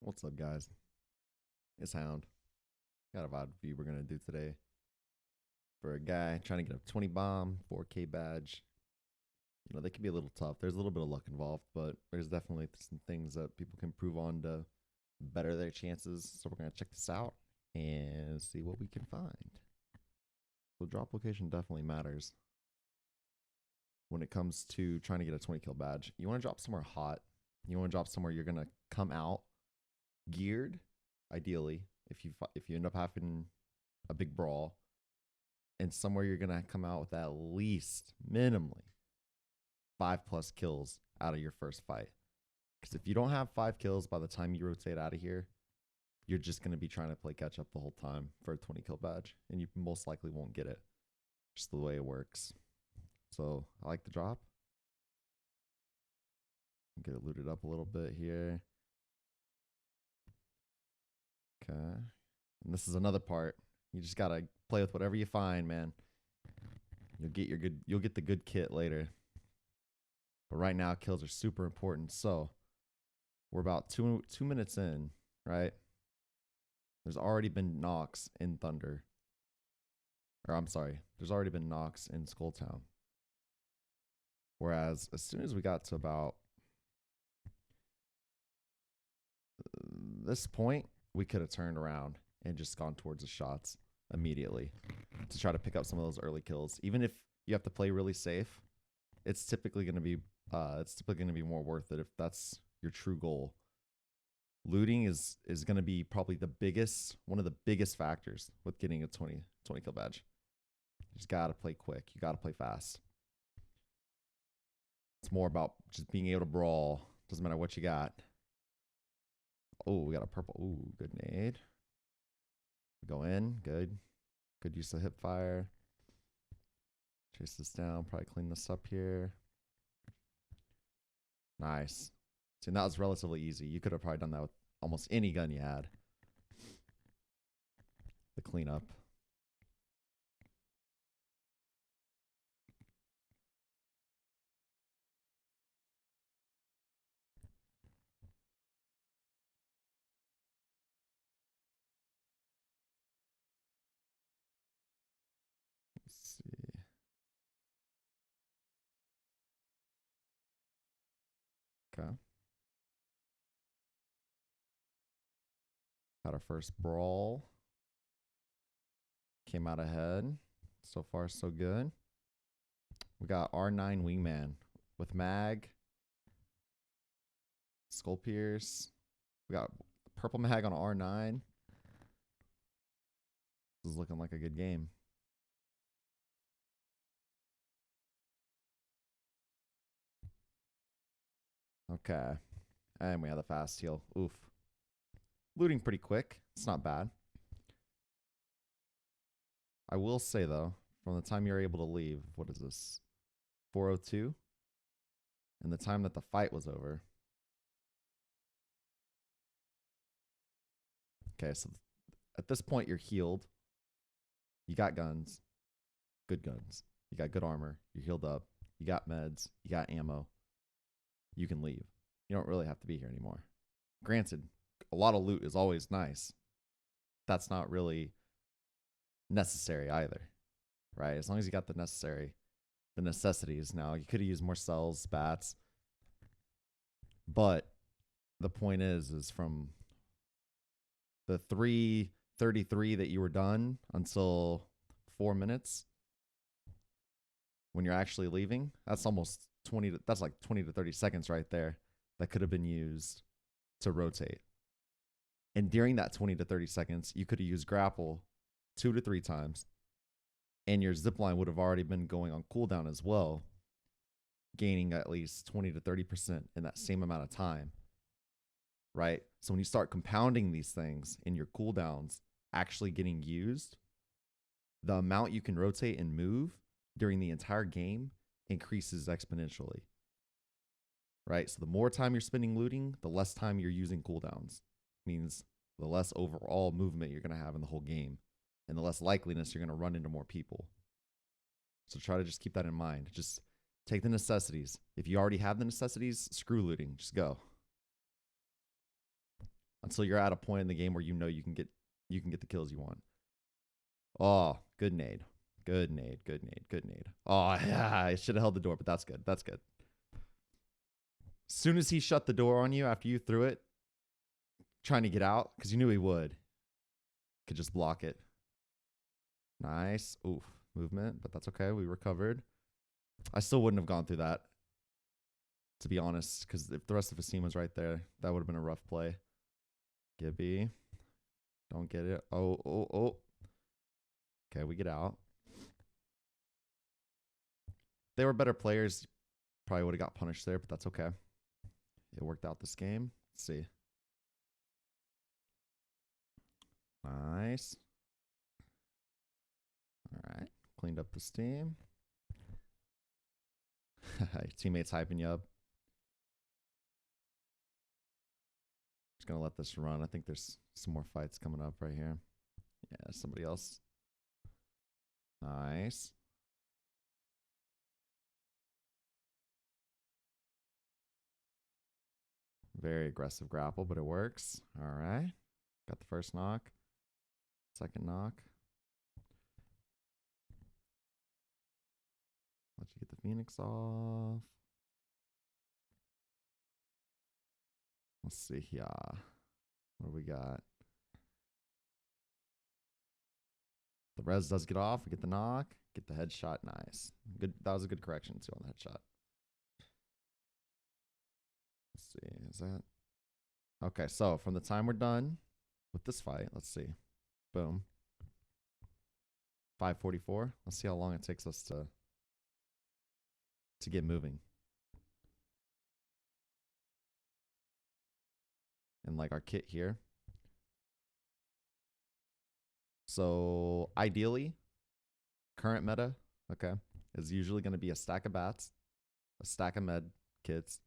What's up, guys? It's Hound. Got a VOD view we're gonna do today for a guy trying to get a 20 bomb, 4K badge. You know, they can be a little tough. There's a little bit of luck involved, but there's definitely some things that people can improve on to better their chances. So we're gonna check this out and see what we can find. The drop location definitely matters when it comes to trying to get a 20 kill badge. You want to drop somewhere hot. You want to drop somewhere you're gonna come out geared, ideally. If you end up having a big brawl, and somewhere you're gonna come out with at least minimally 5+ kills out of your first fight. Because if you don't have 5 kills by the time you rotate out of here, you're just gonna be trying to play catch up the whole time for a 20 kill badge, and you most likely won't get it. Just the way it works. So I like the drop. Get it looted up a little bit here. Okay. And this is another part. You just gotta play with whatever you find, man. You'll get the good kit later. But right now, kills are super important. So we're about two minutes in, right? There's already been knocks in Thunder. Or I'm sorry, there's already been knocks in Skulltown. Whereas as soon as we got to about this point, we could have turned around and just gone towards the shots immediately to try to pick up some of those early kills. Even if you have to play really safe, it's typically going to be more worth it if that's your true goal. Looting is going to be probably one of the biggest factors with getting a 20 kill badge. You just got to play quick. You got to play fast. It's more about just being able to brawl. Doesn't matter what you got. Oh, we got a purple. Ooh, good nade. Go in. Good. Good use of hip fire. Chase this down. Probably clean this up here. Nice. See, and that was relatively easy. You could have probably done that with almost any gun you had. The cleanup. Let's see. Okay. Had our first brawl. Came out ahead. So far, so good. We got R9 Wingman with mag. Skull Pierce. We got purple mag on R9. This is looking like a good game. Okay. And we have the fast heal. Oof. Looting pretty quick. It's not bad. I will say, though, from the time you're able to leave, what is this? 4:02? And the time that the fight was over. Okay, so at this point, you're healed. You got guns. Good guns. You got good armor. You're healed up. You got meds. You got ammo. You can leave. You don't really have to be here anymore. Granted, a lot of loot is always nice. That's not really necessary either, right? As long as you got the necessities. Now, you could have used more cells, bats. But the point is from the 3:33 that you were done until 4 minutes when you're actually leaving, that's almost 20 that's like 20 to 30 seconds right there that could have been used to rotate. And during that 20 to 30 seconds, you could have used grapple 2 to 3 times, and your zipline would have already been going on cooldown as well, gaining at least 20 to 30% in that same amount of time, right? So when you start compounding these things in your cooldowns actually getting used, the amount you can rotate and move during the entire game increases exponentially, right? So the more time you're spending looting, the less time you're using cooldowns. Means the less overall movement you're going to have in the whole game, and the less likeliness you're going to run into more people. So try to just keep that in mind. Just take the necessities. If you already have the necessities, screw looting. Just go. until you're at a point in the game where you know you can get the kills you want. Oh, good nade. Good nade. Good nade. Good nade. Oh, yeah. I should have held the door, but that's good. That's good. As soon as he shut the door on you after you threw it, trying to get out, because you knew he would, could just block it. Nice. Oof. Movement, but that's okay. We recovered. I still wouldn't have gone through that, to be honest, because if the rest of Asim was right there, that would have been a rough play. Gibby. Don't get it. Oh, oh, oh. Okay, we get out. They were better players. Probably would have got punished there, but that's okay. It worked out this game. Let's see. Nice. All right. Cleaned up the steam. Teammates hyping you up. Just going to let this run. I think there's some more fights coming up right here. Yeah, somebody else. Nice. Very aggressive grapple, but it works. All right. Got the first knock. Second knock. Let you get the Phoenix off. Let's see here. What do we got? The res does get off. We get the knock. Get the headshot. Nice. Good. That was a good correction too on the headshot. Let's see. Is that? Okay, so from the time we're done with this fight, let's see. Boom. 5:44. Let's see how long it takes us to get moving. And like our kit here. So ideally, current meta, okay, is usually going to be a stack of bats, a stack of med kits,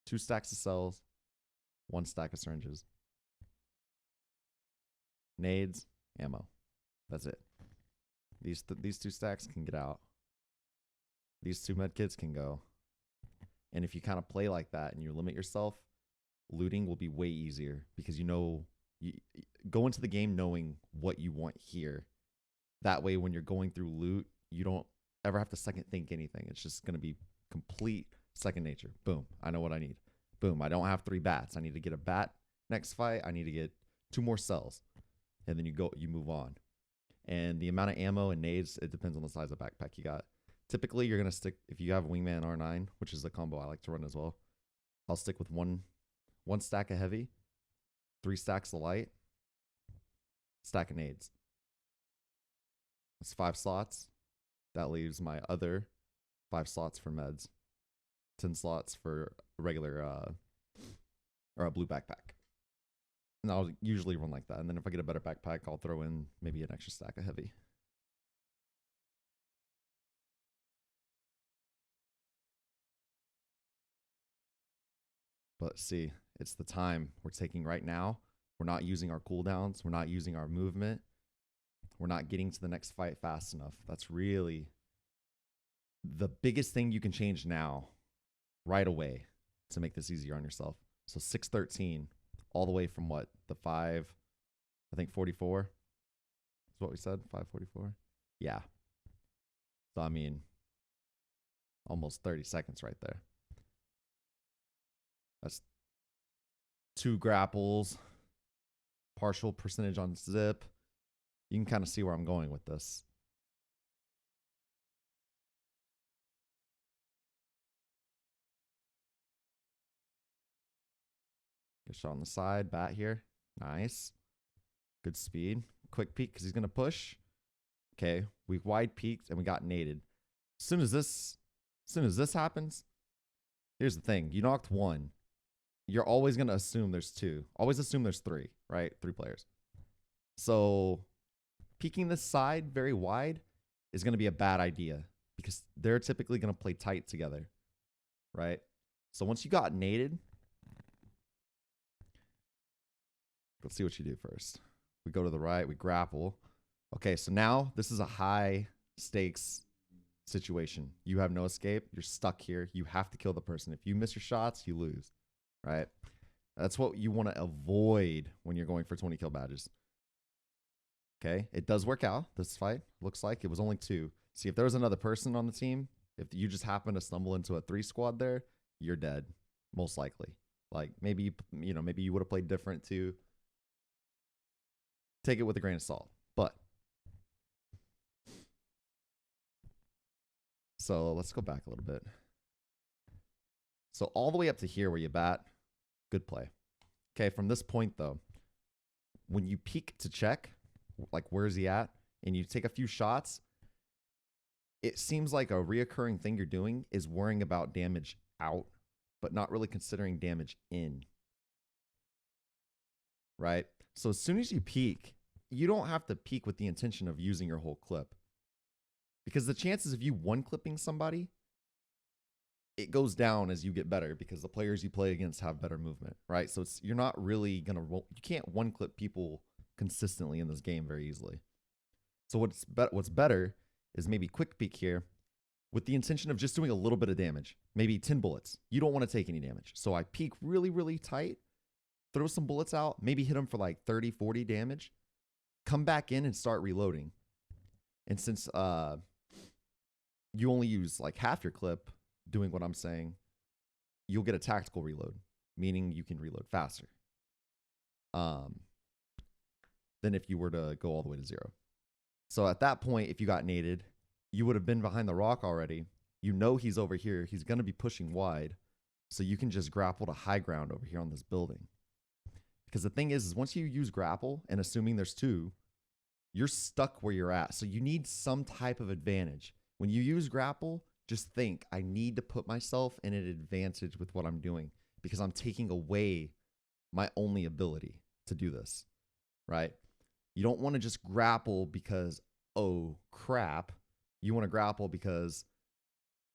2 stacks of cells, 1 stack of syringes, nades, ammo. That's it. These 2 stacks can get out. These 2 med kits can go. And if you kind of play like that and you limit yourself, looting will be way easier because you know you go into the game knowing what you want here. That way, when you're going through loot, you don't ever have to second think anything. It's just going to be complete second nature. Boom. I know what I need. Boom. I don't have 3 bats. I need to get a bat next fight. I need to get 2 more cells. And then you move on. And the amount of ammo and nades, it depends on the size of backpack you got. Typically, you're going to stick, if you have Wingman R9, which is the combo I like to run as well, I'll stick with one stack of heavy, 3 stacks of light, stack of nades. That's 5 slots. That leaves my other 5 slots for meds, 10 slots for a regular or a blue backpack. And I'll usually run like that. And then if I get a better backpack, I'll throw in maybe an extra stack of heavy. But see, it's the time we're taking right now. We're not using our cooldowns. We're not using our movement. We're not getting to the next fight fast enough. That's really the biggest thing you can change now, right away, to make this easier on yourself. So 6:13, all the way from what? The 5, I think 44 is what we said, 5:44. Yeah. So, I mean, almost 30 seconds right there. That's 2 grapples, partial percentage on zip. You can kind of see where I'm going with this. Good shot on the side, bat here. Nice. Good speed. Quick peek because he's going to push. Okay, we wide peeked and we got naded. As soon as this happens, here's the thing. You knocked 1. You're always going to assume there's 2. Always assume there's 3, right? 3 players. So peeking this side very wide is going to be a bad idea because they're typically going to play tight together, right? So once you got naded, let's see what you do first. We go to the right, we grapple. Okay, so now this is a high stakes situation. You have no escape. You're stuck here. You have to kill the person. If you miss your shots, you lose, right? That's what you want to avoid when you're going for 20 kill badges. Okay, it does work out. This fight looks like it was only 2. See, if there was another person on the team, if you just happen to stumble into a 3 squad there, you're dead, most likely. Like maybe maybe you would have played different too. Take it with a grain of salt. But so let's go back a little bit. So all the way up to here where you bat, good play. Okay, from this point though, when you peek to check, like where's he at, and you take a few shots, it seems like a reoccurring thing you're doing is worrying about damage out, but not really considering damage in. Right? So as soon as you peek, you don't have to peek with the intention of using your whole clip. Because the chances of you one-clipping somebody, it goes down as you get better because the players you play against have better movement, right? So you're not really going to roll. You can't one-clip people consistently in this game very easily. So what's better is maybe quick peek here with the intention of just doing a little bit of damage, maybe 10 bullets. You don't want to take any damage. So I peek really, really tight, throw some bullets out, maybe hit them for like 30, 40 damage, come back in and start reloading. And since you only use like half your clip doing what I'm saying, you'll get a tactical reload, meaning you can reload faster than if you were to go all the way to 0. So at that point, if you got naded, you would have been behind the rock already. You know he's over here. He's going to be pushing wide. So you can just grapple to high ground over here on this building. Because the thing is once you use grapple, and assuming there's 2, you're stuck where you're at. So you need some type of advantage. When you use grapple, just think, I need to put myself in an advantage with what I'm doing because I'm taking away my only ability to do this, right? You don't want to just grapple because, oh, crap. You want to grapple because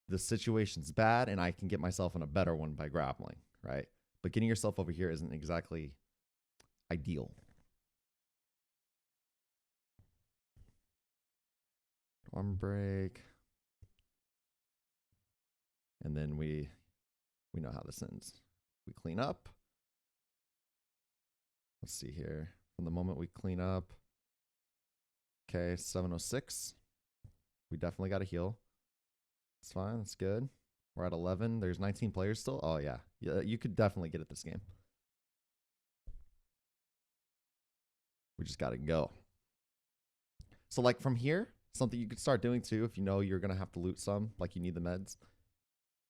the situation's bad and I can get myself in a better one by grappling, right? But getting yourself over here isn't exactly ideal. Arm break. And then we know how this ends. We clean up. Let's see here. From the moment we clean up. Okay, 706. We definitely got a heal. It's fine. That's good. We're at 11. There's 19 players still. Oh, yeah. You could definitely get it this game. We just got to go. So, like, from here, something you could start doing, too, if you know you're going to have to loot some, like you need the meds,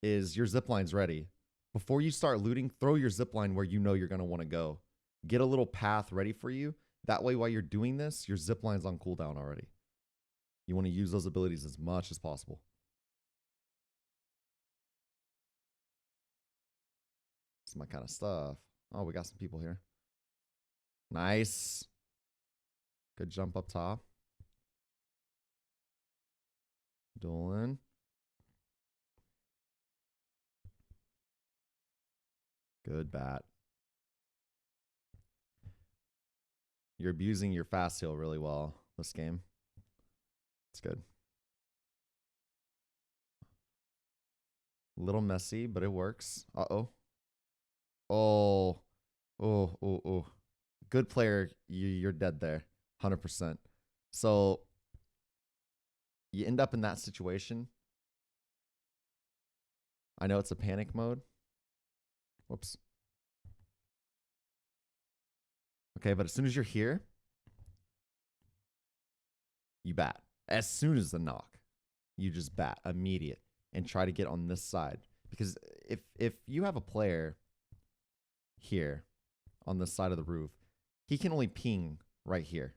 is your zipline's ready. Before you start looting, throw your zipline where you know you're going to want to go. Get a little path ready for you. That way, while you're doing this, your zipline's on cooldown already. You want to use those abilities as much as possible. This is my kind of stuff. Oh, we got some people here. Nice. Good jump up top. Dolan. Good bat. You're abusing your fast heal really well this game. It's good. A little messy, but it works. Uh-oh. Oh. Good player. You're dead there. 100%. So you end up in that situation. I know it's a panic mode. Whoops. Okay, but as soon as you're here, you bat. As soon as the knock, you just bat immediate and try to get on this side. Because if you have a player here on this side of the roof, he can only ping right here,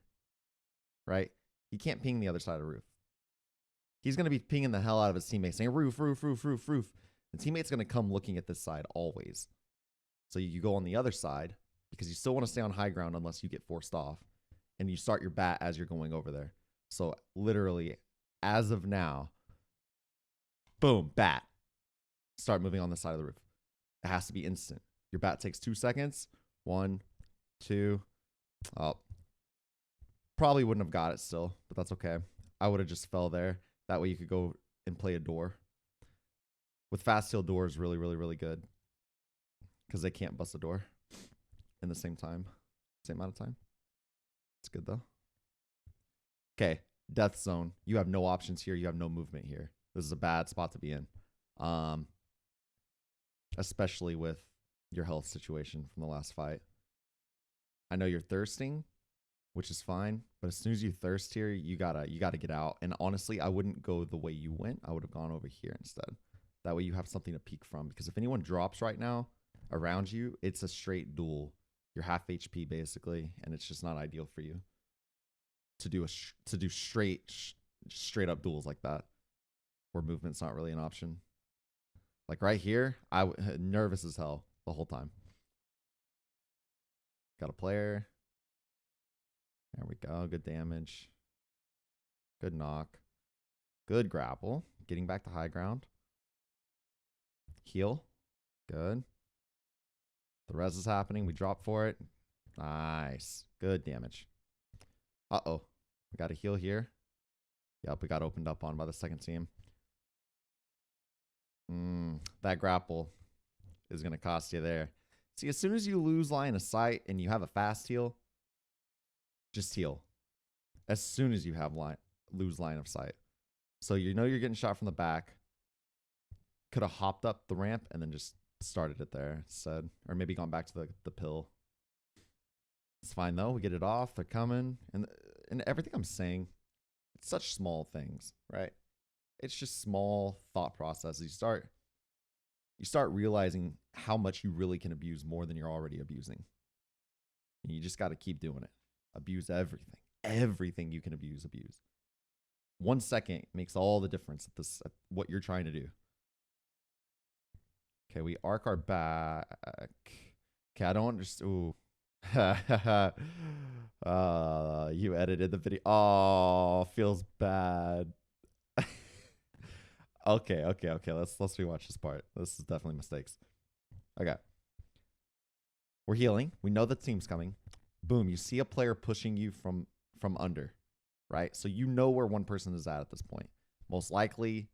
right? He can't ping the other side of the roof. He's going to be pinging the hell out of his teammates, saying roof, roof, roof, roof, roof. The teammate's going to come looking at this side always. So you go on the other side because you still want to stay on high ground unless you get forced off. And you start your bat as you're going over there. So literally, as of now, boom, bat. Start moving on the side of the roof. It has to be instant. Your bat takes 2 seconds. 1, 2. Oh, probably wouldn't have got it still, but that's okay. I would have just fell there. That way you could go and play a door. With fast heal, door is really, really, really good because they can't bust a door. in the same time. Same amount of time. It's good though. Okay, death zone. You have no options here. You have no movement here. This is a bad spot to be in. Especially with your health situation from the last fight. I know you're thirsting, which is fine, but as soon as you thirst here, you gotta get out. And honestly, I wouldn't go the way you went. I would have gone over here instead. That way you have something to peek from. Because if anyone drops right now around you, it's a straight duel. You're half HP basically, and it's just not ideal for you to do straight up duels like that, where movement's not really an option. Like right here, nervous as hell the whole time. Got a player. There we go. Good damage. Good knock. Good grapple. Getting back to high ground. Heal. Good. The res is happening. We drop for it. Nice. Good damage. Uh-oh. We got a heal here. Yep, we got opened up on by the second team. That grapple is going to cost you there. See, as soon as you lose line of sight and you have a fast heal, just heal. As soon as you have lose line of sight. So you know you're getting shot from the back. Could have hopped up the ramp and then just started it there instead. Or maybe gone back to the pill. It's fine though. We get it off. They're coming. And everything I'm saying, it's such small things, right? It's just small thought processes. You start realizing how much you really can abuse more than you're already abusing. And you just got to keep doing it. Abuse everything. Everything you can abuse. 1 second makes all the difference at what you're trying to do. Okay, we arc our back. Okay, I don't understand. Ooh. You edited the video. Oh, feels bad. Okay. Let's rewatch this part. This is definitely mistakes. Okay. We're healing. We know the team's coming. Boom, you see a player pushing you from under, right? So you know where one person is at this point. Most likely,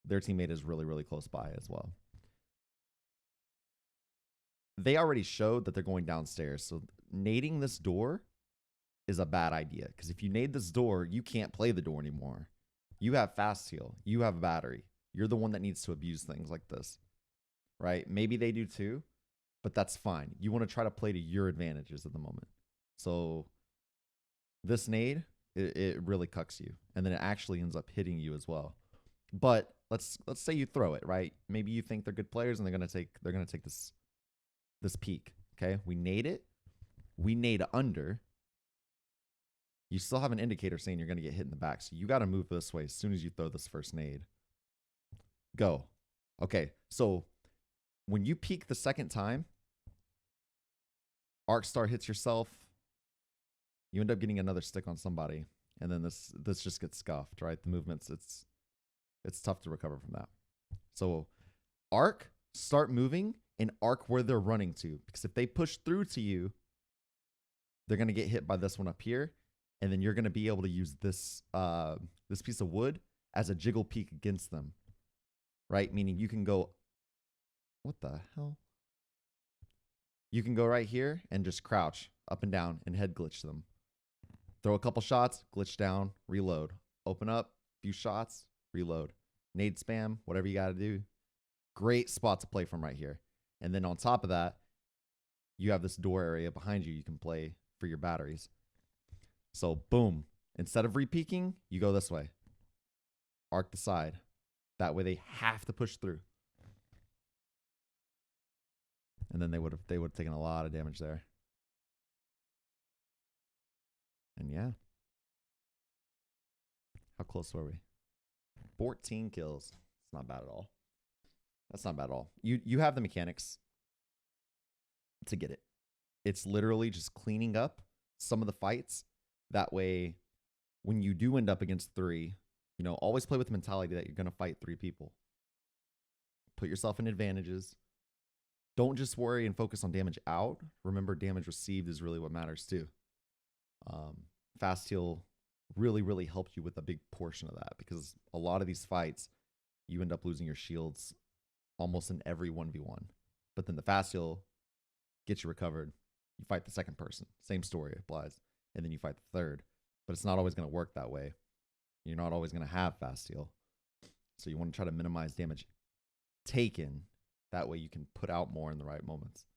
their teammate is really, really close by as well. They already showed that they're going downstairs. So nading this door is a bad idea. Because if you nade this door, you can't play the door anymore. You have fast heal. You have a battery. You're the one that needs to abuse things like this, right? Maybe they do too, but that's fine. You want to try to play to your advantages at the moment. So this nade, it really cucks you. And then it actually ends up hitting you as well. But let's say you throw it, right? Maybe you think they're good players and they're gonna take this peak. Okay, we nade it. We nade under. You still have an indicator saying you're gonna get hit in the back, so you got to move this way as soon as you throw this first nade. Go. Okay, so when you peek the second time, Arc Star hits yourself. You end up getting another stick on somebody, and then this just gets scuffed, right? The movements, it's tough to recover from that. So Arc, start moving and arc where they're running to, because if they push through to you, they're gonna get hit by this one up here, and then you're gonna be able to use this this piece of wood as a jiggle peek against them, right? Meaning you can go, what the hell? You can go right here and just crouch up and down and head glitch them. Throw a couple shots, glitch down, reload. Open up, few shots, reload. Nade spam, whatever you got to do. Great spot to play from right here. And then on top of that, you have this door area behind you can play for your batteries. So boom, instead of re-peeking, you go this way. Arc the side. That way they have to push through. And then they would have taken a lot of damage there. And yeah. How close were we? 14 kills. It's not bad at all. That's not bad at all. You have the mechanics to get it. It's literally just cleaning up some of the fights. That way, when you do end up against 3, you know, always play with the mentality that you're going to fight 3 people. Put yourself in advantages. Don't just worry and focus on damage out. Remember, damage received is really what matters too. Fast heal really, really helped you with a big portion of that, because a lot of these fights, you end up losing your shields almost in every 1v1. But then the fast heal gets you recovered You fight the second person. Same story applies. And then you fight the third. But it's not always going to work that way. You're not always going to have fast heal. So you want to try to minimize damage taken. That way you can put out more in the right moments.